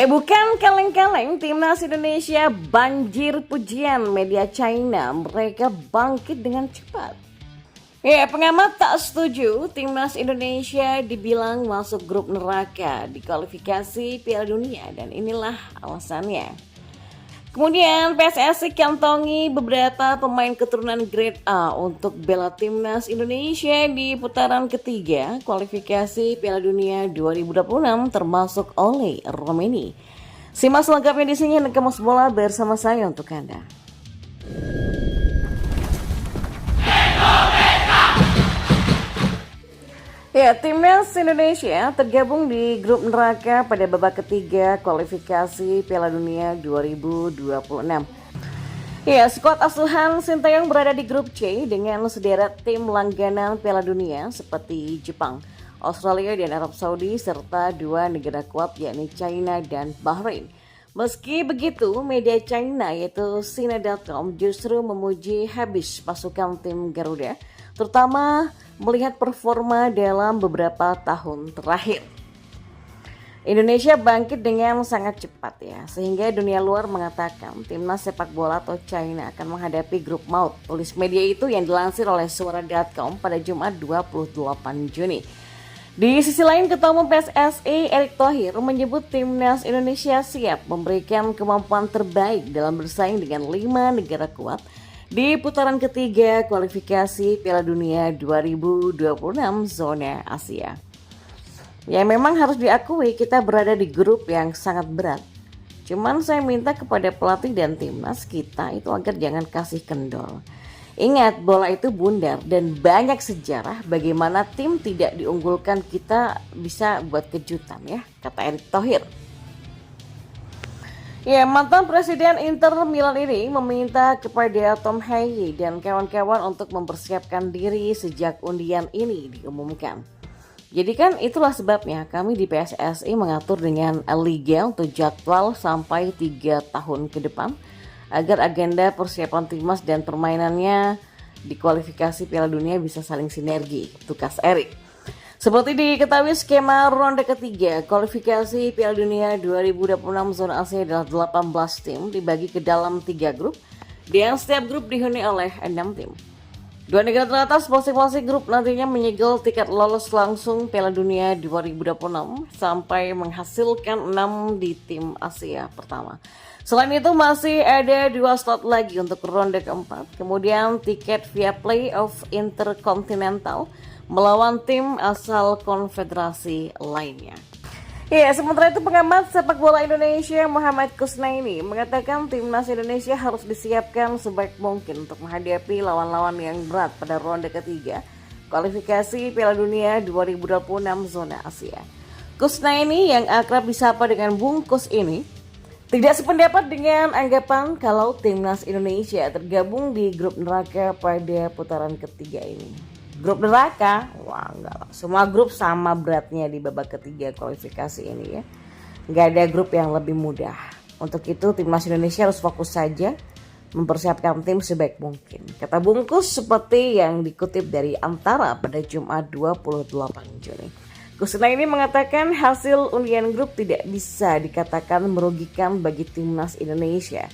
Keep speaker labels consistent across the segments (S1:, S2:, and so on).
S1: Bukan kaleng-kaleng, timnas Indonesia banjir pujian media China. Mereka bangkit dengan cepat. Pengamat tak setuju timnas Indonesia dibilang masuk grup neraka di kualifikasi Piala Dunia dan inilah alasannya. Kemudian PSSI kantongi beberapa pemain keturunan grade A untuk bela timnas Indonesia di putaran ketiga kualifikasi Piala Dunia 2026 termasuk oleh Romeni. Simak selengkapnya di sini dan Kemas Bola bersama saya untuk Anda. Timnas Indonesia tergabung di grup neraka pada babak ketiga kualifikasi Piala Dunia 2026. Skuad asuhan Sinteyong berada di grup C dengan sederet tim langganan Piala Dunia seperti Jepang, Australia dan Arab Saudi serta dua negara kuat yakni China dan Bahrain. Meski begitu, media China yaitu Sina.com justru memuji habis pasukan tim Garuda, terutama melihat performa dalam beberapa tahun terakhir. Indonesia bangkit dengan sangat cepat sehingga dunia luar mengatakan timnas sepak bola atau China akan menghadapi grup maut. Tulis media itu yang dilansir oleh Suara.com pada Jumat 28 Juni. Di sisi lain, Ketua Umum PSSI Erick Thohir menyebut timnas Indonesia siap memberikan kemampuan terbaik dalam bersaing dengan 5 negara kuat di putaran ketiga kualifikasi Piala Dunia 2026 zona Asia. Memang harus diakui kita berada di grup yang sangat berat. Cuman saya minta kepada pelatih dan timnas kita itu agar jangan kasih kendor. Ingat, bola itu bundar dan banyak sejarah bagaimana tim tidak diunggulkan kita bisa buat kejutan kata Erick Thohir. Mantan Presiden Inter Milan ini meminta kepada Tom Hagi dan kawan-kawan untuk mempersiapkan diri sejak undian ini diumumkan. Jadi kan itulah sebabnya kami di PSSI mengatur dengan Liga untuk jadwal sampai 3 tahun ke depan agar agenda persiapan timnas dan permainannya di kualifikasi Piala Dunia bisa saling sinergi, tukas Erick. Seperti diketahui, skema ronde ketiga kualifikasi Piala Dunia 2026 zona Asia adalah 18 tim dibagi ke dalam 3 grup dan setiap grup dihuni oleh 6 tim. 2 negara teratas masing-masing grup nantinya menyegel tiket lolos langsung Piala Dunia 2026 sampai menghasilkan 6 di tim Asia pertama. Selain itu masih ada 2 slot lagi untuk ronde keempat. Kemudian tiket via playoff interkontinental melawan tim asal konfederasi lainnya. Sementara itu pengamat sepak bola Indonesia Muhammad Kusnaini mengatakan timnas Indonesia harus disiapkan sebaik mungkin untuk menghadapi lawan-lawan yang berat pada ronde ketiga kualifikasi Piala Dunia 2026 zona Asia. Kusnaini yang akrab disapa dengan Bungkus ini tidak sependapat dengan anggapan kalau timnas Indonesia tergabung di grup neraka pada putaran ketiga ini. Grup neraka? Wah, enggak lah. Semua grup sama beratnya di babak ketiga kualifikasi ini Enggak ada grup yang lebih mudah. Untuk itu timnas Indonesia harus fokus saja mempersiapkan tim sebaik mungkin. Kata Bungkus seperti yang dikutip dari Antara pada Jumat 28 Juni. Kusna ini mengatakan hasil undian grup tidak bisa dikatakan merugikan bagi timnas Indonesia.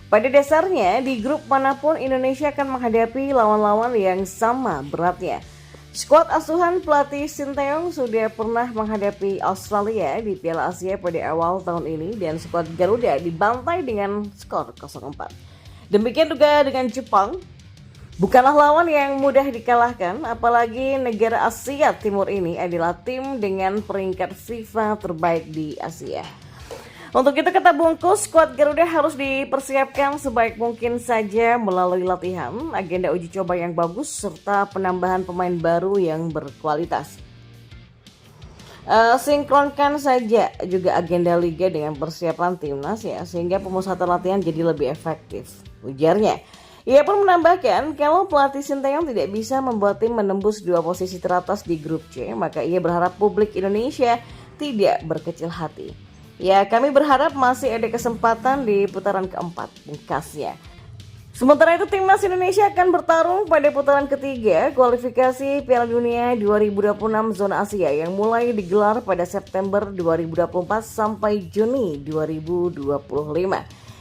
S1: Pada dasarnya, di grup manapun Indonesia akan menghadapi lawan-lawan yang sama beratnya. Skuad asuhan pelatih Sinteyong sudah pernah menghadapi Australia di Piala Asia pada awal tahun ini dan skuad Garuda dibantai dengan skor 0-4. Demikian juga dengan Jepang. Bukanlah lawan yang mudah dikalahkan, apalagi negara Asia Timur ini adalah tim dengan peringkat FIFA terbaik di Asia. Untuk itu kata Bungkus, skuad Garuda harus dipersiapkan sebaik mungkin saja melalui latihan, agenda uji coba yang bagus, serta penambahan pemain baru yang berkualitas. Sinkronkan saja juga agenda liga dengan persiapan timnas sehingga pemusatan latihan jadi lebih efektif, ujarnya. Ia pun menambahkan kalau pelatih Sinteyong tidak bisa membuat tim menembus 2 posisi teratas di grup C, maka ia berharap publik Indonesia tidak berkecil hati. Kami berharap masih ada kesempatan di putaran keempat, pungkasnya. Sementara itu timnas Indonesia akan bertarung pada putaran ketiga kualifikasi Piala Dunia 2026 zona Asia yang mulai digelar pada September 2024 sampai Juni 2025.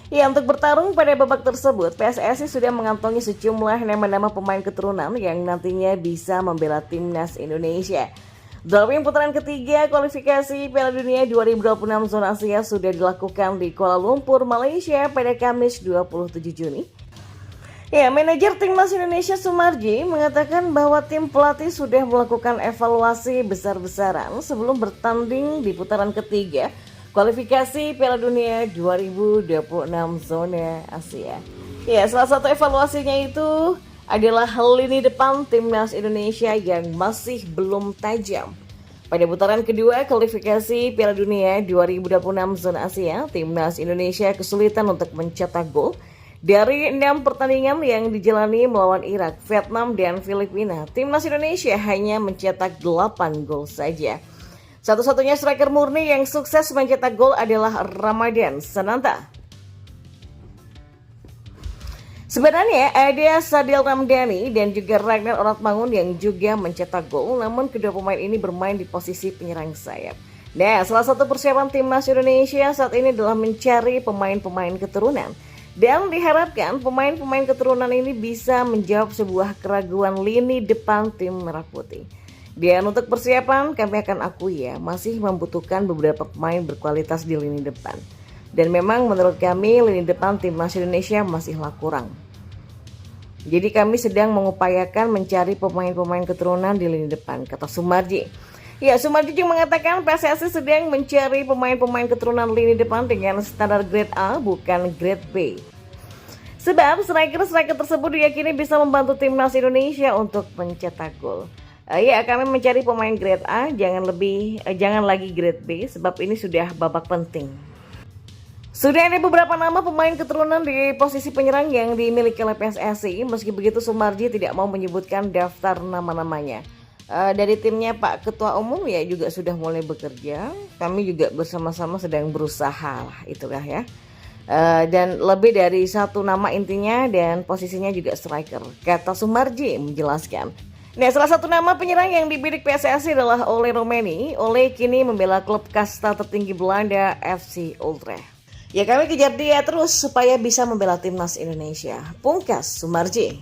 S1: Ya, untuk bertarung pada babak tersebut, PSSI sudah mengantongi sejumlah nama-nama pemain keturunan yang nantinya bisa membela timnas Indonesia. Drawing putaran ketiga kualifikasi Piala Dunia 2026 zona Asia sudah dilakukan di Kuala Lumpur, Malaysia pada Kamis 27 Juni. Ya, manajer timnas Indonesia Sumarji mengatakan bahwa tim pelatih sudah melakukan evaluasi besar-besaran sebelum bertanding di putaran ketiga kualifikasi Piala Dunia 2026 zona Asia. Ya, salah satu evaluasinya itu adalah lini depan timnas Indonesia yang masih belum tajam. Pada putaran kedua kualifikasi Piala Dunia 2026 zona Asia, timnas Indonesia kesulitan untuk mencetak gol. Dari 6 pertandingan yang dijalani melawan Irak, Vietnam, dan Filipina, timnas Indonesia hanya mencetak 8 gol saja. Satu-satunya striker murni yang sukses mencetak gol adalah Ramadan Sananta. Sebenarnya ada Sadil Ramdhani dan juga Ragnar Oratmangun yang juga mencetak gol, namun kedua pemain ini bermain di posisi penyerang sayap. Nah, salah satu persiapan timnas Indonesia saat ini adalah mencari pemain-pemain keturunan. Dan diharapkan pemain-pemain keturunan ini bisa menjawab sebuah keraguan lini depan tim Merah Putih. Dan untuk persiapan kami akan akui ya, masih membutuhkan beberapa pemain berkualitas di lini depan. Dan memang menurut kami lini depan timnas Indonesia masihlah kurang. Jadi kami sedang mengupayakan mencari pemain-pemain keturunan di lini depan, kata Sumarji. Ya, Sumarji juga mengatakan PSSI sedang mencari pemain-pemain keturunan lini depan dengan standar grade A bukan grade B. Sebab striker-striker tersebut diyakini bisa membantu timnas Indonesia untuk mencetak gol. Ya, kami mencari pemain grade A, jangan lagi grade B sebab ini sudah babak penting. Sudah ada beberapa nama pemain keturunan di posisi penyerang yang dimiliki oleh PSSI, meski begitu Sumarji tidak mau menyebutkan daftar nama-namanya. Dari timnya Pak Ketua Umum ya juga sudah mulai bekerja. Kami juga bersama-sama sedang berusaha lah itulah ya. Dan lebih dari satu nama intinya dan posisinya juga striker, kata Sumarji menjelaskan. Nah, salah satu nama penyerang yang dibidik PSSI adalah Ole Romeni. Ole kini membela klub kasta tertinggi Belanda FC Utrecht. Ya, kami kejar dia terus supaya bisa membela timnas Indonesia, pungkas Sumarji.